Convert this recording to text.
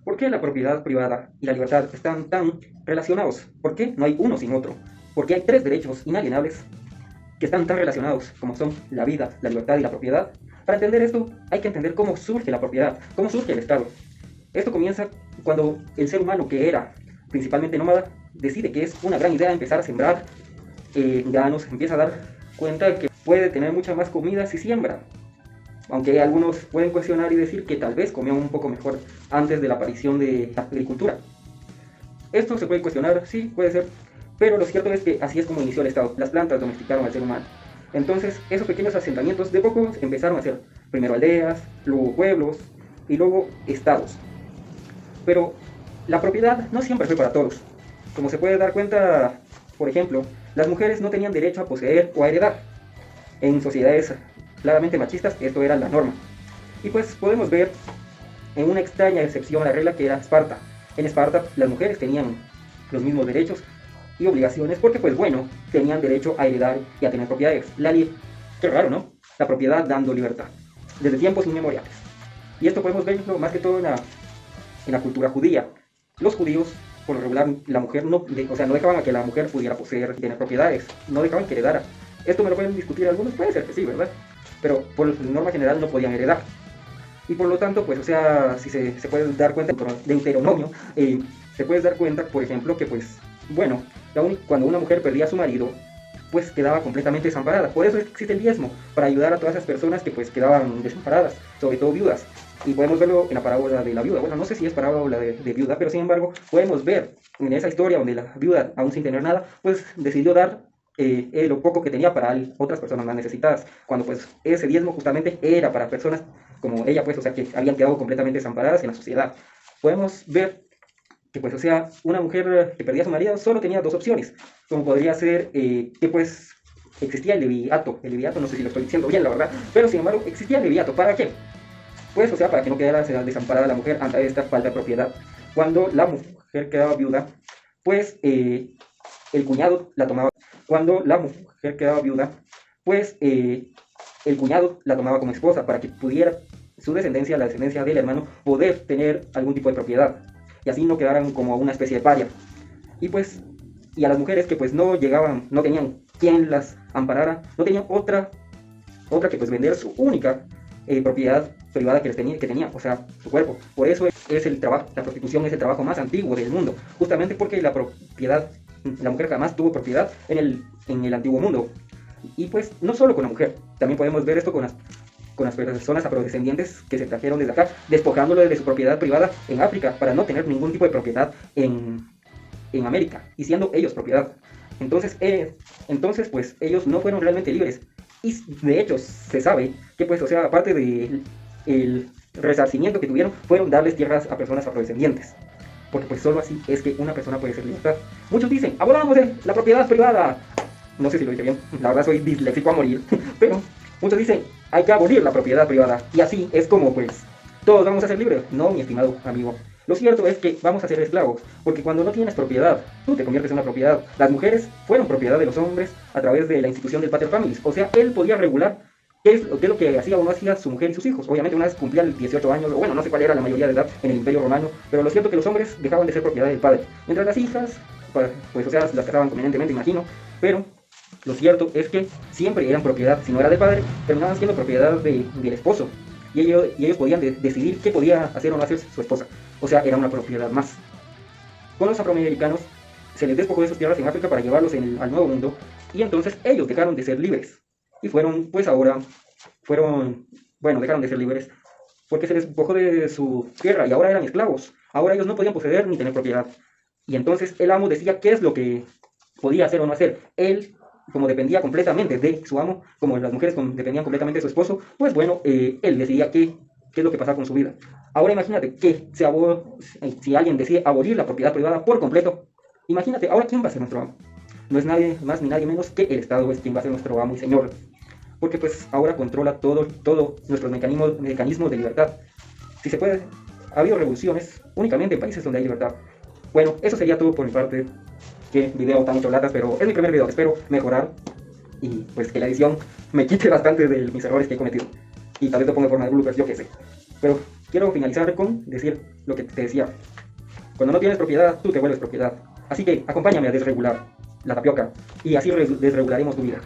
¿Por qué la propiedad privada y la libertad están tan relacionados? ¿Por qué no hay uno sin otro? Porque hay tres derechos inalienables que están tan relacionados como son la vida, la libertad y la propiedad. Para entender esto hay que entender cómo surge la propiedad, cómo surge el Estado. Esto comienza cuando el ser humano, que era principalmente nómada, decide que es una gran idea empezar a sembrar granos, empieza a dar cuenta que puede tener mucha más comida si siembra. Aunque algunos pueden cuestionar y decir que tal vez comían un poco mejor antes de la aparición de la agricultura. Esto se puede cuestionar, sí, puede ser, pero lo cierto es que así es como inició el Estado. Las plantas domesticaron al ser humano. Entonces, esos pequeños asentamientos de poco empezaron a ser primero aldeas, luego pueblos y luego estados. Pero la propiedad no siempre fue para todos. Como se puede dar cuenta, por ejemplo, las mujeres no tenían derecho a poseer o a heredar. En sociedades claramente machistas, esto era la norma. Y pues podemos ver en una extraña excepción a la regla que era Esparta. En Esparta las mujeres tenían los mismos derechos y obligaciones porque pues bueno, tenían derecho a heredar y a tener propiedades. Qué raro, ¿no? La propiedad dando libertad, desde tiempos inmemoriales. Y esto podemos verlo más que todo en la cultura judía. Los judíos, por lo regular, la mujer no dejaban a que la mujer pudiera poseer y tener propiedades, no dejaban que heredara. Esto me lo pueden discutir algunos, puede ser que sí, ¿verdad? Pero por norma general no podían heredar. Y por lo tanto, pues, o sea, si se puede dar cuenta de Deuteronomio, se puede dar cuenta, por ejemplo, que pues, bueno, cuando una mujer perdía a su marido, pues quedaba completamente desamparada. Por eso existe el diezmo, para ayudar a todas esas personas que pues quedaban desamparadas, sobre todo viudas. Y podemos verlo en la parábola de la viuda. Bueno, no sé si es parábola de viuda, pero sin embargo, podemos ver en esa historia donde la viuda, aún sin tener nada, pues decidió dar lo poco que tenía para otras personas más necesitadas, cuando pues ese diezmo justamente era para personas como ella, pues, o sea, que habían quedado completamente desamparadas en la sociedad. Podemos ver que pues, o sea, una mujer que perdía a su marido solo tenía dos opciones, como podría ser que pues existía el leviato no sé si lo estoy diciendo bien, la verdad, pero sin embargo existía el leviato. ¿Para qué? Pues, o sea, para que no quedara desamparada la mujer ante esta falta de propiedad. Cuando la mujer quedaba viuda, pues el cuñado la tomaba. Cuando la mujer quedaba viuda, pues el cuñado la tomaba como esposa para que pudiera su descendencia, la descendencia del hermano, poder tener algún tipo de propiedad. Y así no quedaran como una especie de paria. Y pues, y a las mujeres que pues no llegaban, no tenían quien las amparara, no tenían otra que pues vender su única propiedad privada que tenía, o sea, su cuerpo. Por eso es el trabajo, la prostitución es el trabajo más antiguo del mundo, justamente porque la mujer jamás tuvo propiedad en el antiguo mundo. Y pues no solo con la mujer, también podemos ver esto con las personas afrodescendientes que se trajeron desde acá, despojándolo de su propiedad privada en África para no tener ningún tipo de propiedad en América, y siendo ellos propiedad. Entonces, pues ellos no fueron realmente libres. Y de hecho se sabe que pues, o sea, aparte del resarcimiento que tuvieron, fueron darles tierras a personas afrodescendientes. Porque pues solo así es que una persona puede ser libertad. Muchos dicen, abolamos la propiedad privada. No sé si lo dije bien, la verdad soy disléxico a morir. Pero muchos dicen, hay que abolir la propiedad privada. Y así es como pues todos vamos a ser libres. No, mi estimado amigo. Lo cierto es que vamos a ser esclavos, porque cuando no tienes propiedad, tú te conviertes en una propiedad. Las mujeres fueron propiedad de los hombres a través de la institución del pater familias. O sea, él podía regular qué es lo que hacía o no hacía su mujer y sus hijos. Obviamente una vez cumplía 18 años, o bueno, no sé cuál era la mayoría de edad en el Imperio Romano, pero lo cierto es que los hombres dejaban de ser propiedad del padre. Mientras las hijas, pues o sea, las casaban convenientemente, imagino, pero lo cierto es que siempre eran propiedad, si no era del padre, terminaban siendo propiedad del esposo. Y ellos podían decidir qué podía hacer o no hacer su esposa. O sea, era una propiedad más. Con los afroamericanos se les despojó de sus tierras en África para llevarlos al Nuevo Mundo, y entonces ellos dejaron de ser libres. Y dejaron de ser libres porque se les despojó de su tierra y ahora eran esclavos. Ahora ellos no podían poseer ni tener propiedad. Y entonces el amo decía qué es lo que podía hacer o no hacer. Él, como dependía completamente de su amo, como las mujeres dependían completamente de su esposo, pues bueno, él decidía qué es lo que pasaba con su vida. Ahora imagínate que si alguien decide abolir la propiedad privada por completo, imagínate, ahora ¿quién va a ser nuestro amo? No es nadie más ni nadie menos que el Estado es quien va a ser nuestro amo y señor. Porque pues ahora controla todo nuestros mecanismos de libertad. Si se puede, ha habido revoluciones únicamente en países donde hay libertad. Bueno, eso sería todo por mi parte. Qué video tan mucho latas, pero es mi primer video, espero mejorar y pues que la edición me quite bastante de mis errores que he cometido. Y tal vez lo ponga en forma de bloopers, yo qué sé. Pero quiero finalizar con decir lo que te decía. Cuando no tienes propiedad, tú te vuelves propiedad. Así que acompáñame a desregular la tapioca y así desregularemos tu vida.